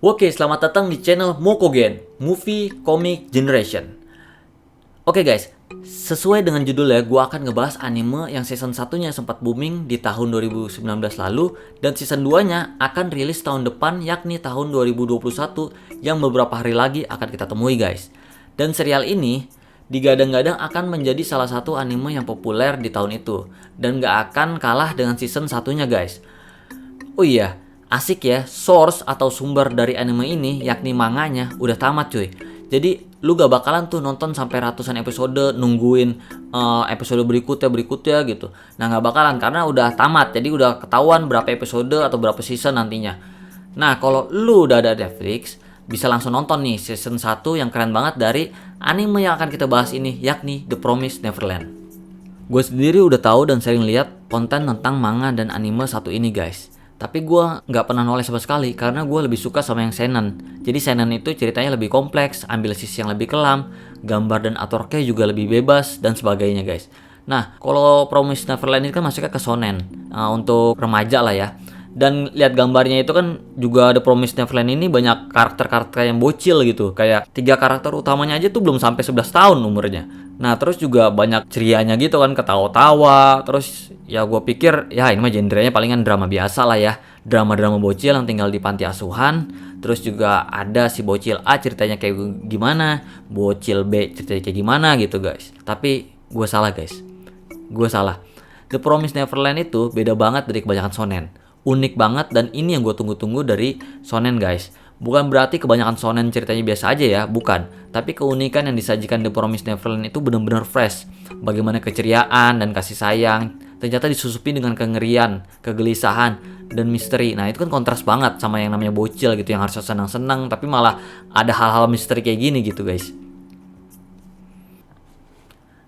Oke, selamat datang di channel Mokogen, Movie Comic Generation. Oke guys, sesuai dengan judulnya, gue akan ngebahas anime yang season 1-nya sempat booming di tahun 2019 lalu, dan season 2-nya akan rilis tahun depan, yakni tahun 2021, yang beberapa hari lagi akan kita temui guys. Dan serial ini digadang-gadang akan menjadi salah satu anime yang populer di tahun itu, dan gak akan kalah dengan season 1-nya guys. Oh iya, asik ya, source atau sumber dari anime ini, yakni manganya, udah tamat cuy. Jadi lu gak bakalan tuh nonton sampai ratusan episode, nungguin episode berikutnya gitu. Nah gak bakalan karena udah tamat, jadi udah ketahuan berapa episode atau berapa season nantinya. Nah kalau lu udah ada Netflix, bisa langsung nonton nih season 1 yang keren banget dari anime yang akan kita bahas ini, yakni The Promised Neverland. Gue sendiri udah tahu dan sering lihat konten tentang manga dan anime satu ini guys. Tapi gue nggak pernah noleh sama sekali karena gue lebih suka sama yang seinen. Jadi seinen itu ceritanya lebih kompleks, ambil sisi yang lebih kelam, gambar dan artworknya juga lebih bebas dan sebagainya guys. Nah kalau Promised Neverland ini kan masuknya ke shonen, untuk remaja lah ya. Dan lihat gambarnya itu kan juga The Promised Neverland ini banyak karakter-karakter yang bocil gitu. Kayak 3 karakter utamanya aja tuh belum sampai 11 tahun umurnya. Nah terus juga banyak cerianya gitu kan, ketawa-tawa. Terus ya gue pikir ya ini mah genrenya palingan drama biasa lah ya. Drama-drama bocil yang tinggal di panti asuhan. Terus juga ada si bocil A ceritanya kayak gimana, bocil B ceritanya kayak gimana gitu guys. Tapi gue salah guys, gue salah. The Promised Neverland itu beda banget dari kebanyakan shonen. Unik banget dan ini yang gue tunggu-tunggu dari shonen guys. Bukan berarti kebanyakan shonen ceritanya biasa aja ya, bukan. Tapi keunikan yang disajikan The Promised Neverland itu benar-benar fresh. Bagaimana keceriaan dan kasih sayang ternyata disusupi dengan kengerian, kegelisahan, dan misteri. Nah itu kan kontras banget sama yang namanya bocil gitu, yang harusnya senang-senang tapi malah ada hal-hal misteri kayak gini gitu guys.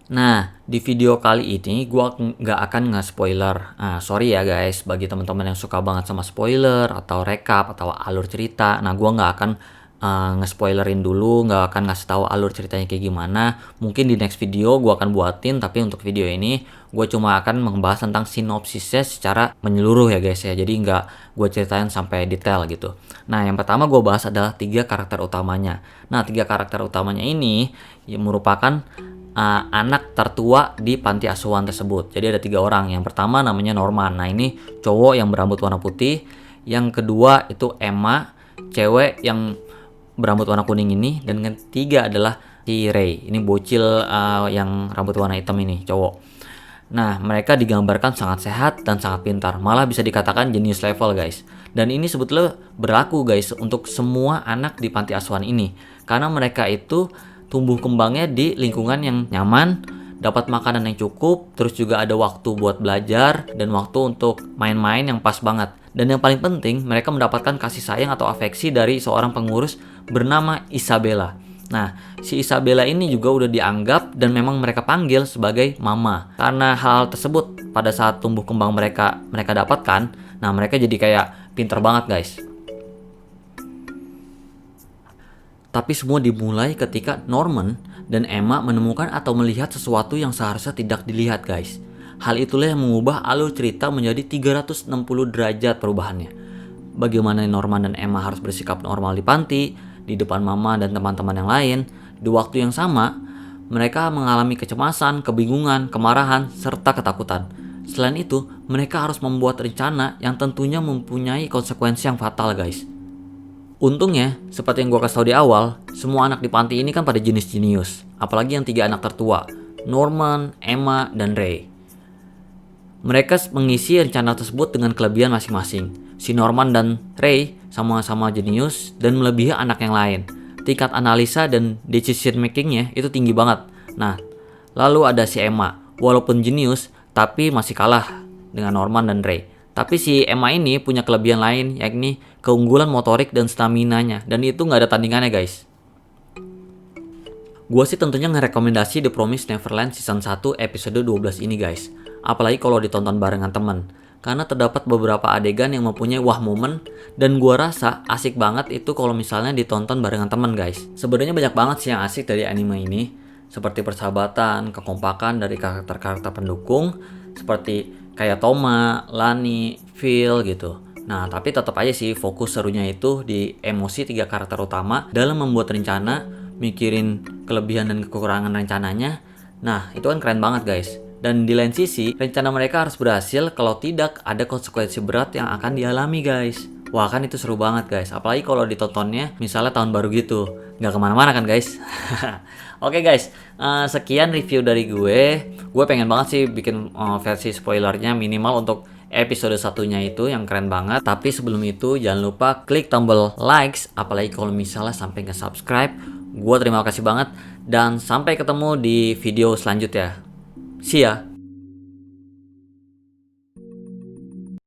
Nah, di video kali ini gue nggak akan nge-spoiler. Nah, sorry ya guys, bagi teman-teman yang suka banget sama spoiler atau recap atau alur cerita. Nah, gue nggak akan nge-spoilerin dulu, nggak akan ngasih tahu alur ceritanya kayak gimana. Mungkin di next video gue akan buatin, tapi untuk video ini gue cuma akan membahas tentang sinopsisnya secara menyeluruh ya guys ya. Jadi nggak gue ceritain sampai detail gitu. Nah, yang pertama gue bahas adalah 3 karakter utamanya. Nah, 3 karakter utamanya ini yang merupakan anak tertua di panti asuhan tersebut. Jadi ada 3 orang. Yang pertama namanya Norman. Nah ini cowok yang berambut warna putih. Yang kedua itu Emma, cewek yang berambut warna kuning ini. Dan yang ketiga adalah si Ray. Ini bocil yang rambut warna hitam ini, cowok. Nah mereka digambarkan sangat sehat dan sangat pintar. Malah bisa dikatakan jenius level guys. Dan ini sebetulnya berlaku guys untuk semua anak di panti asuhan ini. Karena mereka itu tumbuh kembangnya di lingkungan yang nyaman, dapat makanan yang cukup, terus juga ada waktu buat belajar dan waktu untuk main-main yang pas banget. Dan yang paling penting, mereka mendapatkan kasih sayang atau afeksi dari seorang pengurus bernama Isabella. Nah, si Isabella ini juga udah dianggap dan memang mereka panggil sebagai mama. Karena hal tersebut pada saat tumbuh kembang mereka dapatkan, nah mereka jadi kayak pinter banget guys. Tapi semua dimulai ketika Norman dan Emma menemukan atau melihat sesuatu yang seharusnya tidak dilihat guys. Hal itulah yang mengubah alur cerita menjadi 360 derajat perubahannya. Bagaimana Norman dan Emma harus bersikap normal di panti, di depan mama dan teman-teman yang lain. Di waktu yang sama, mereka mengalami kecemasan, kebingungan, kemarahan, serta ketakutan. Selain itu, mereka harus membuat rencana yang tentunya mempunyai konsekuensi yang fatal guys. Untungnya, seperti yang gue kasih tau di awal, semua anak di panti ini kan pada jenis jenius. Apalagi yang 3 anak tertua, Norman, Emma, dan Ray. Mereka mengisi rencana tersebut dengan kelebihan masing-masing. Si Norman dan Ray sama-sama jenius dan melebihi anak yang lain. Tingkat analisa dan decision makingnya itu tinggi banget. Nah, lalu ada si Emma. Walaupun jenius, tapi masih kalah dengan Norman dan Ray. Tapi si Emma ini punya kelebihan lain, yakni keunggulan motorik dan staminanya. Dan itu nggak ada tandingannya guys. Gua sih tentunya ngerekomendasi The Promised Neverland Season 1 episode 12 ini guys. Apalagi kalau ditonton barengan temen. Karena terdapat beberapa adegan yang mempunyai wah momen. Dan gua rasa asik banget itu kalau misalnya ditonton barengan temen guys. Sebenarnya banyak banget sih yang asik dari anime ini. Seperti persahabatan, kekompakan dari karakter-karakter pendukung. Seperti kayak Toma, Lani, Phil gitu. Nah, tapi tetap aja sih fokus serunya itu di emosi tiga karakter utama dalam membuat rencana, mikirin kelebihan dan kekurangan rencananya. Nah, itu kan keren banget guys. Dan di lain sisi, rencana mereka harus berhasil, kalau tidak ada konsekuensi berat yang akan dialami guys. Wah, kan itu seru banget guys. Apalagi kalau ditontonnya misalnya tahun baru gitu. Nggak kemana-mana kan guys. Oke guys, sekian review dari gue. Gue pengen banget sih bikin versi spoilernya minimal untuk episode satunya itu yang keren banget. Tapi sebelum itu jangan lupa klik tombol likes, apalagi kalau misalnya sampai nge-subscribe. Gue terima kasih banget dan sampai ketemu di video selanjutnya. See ya.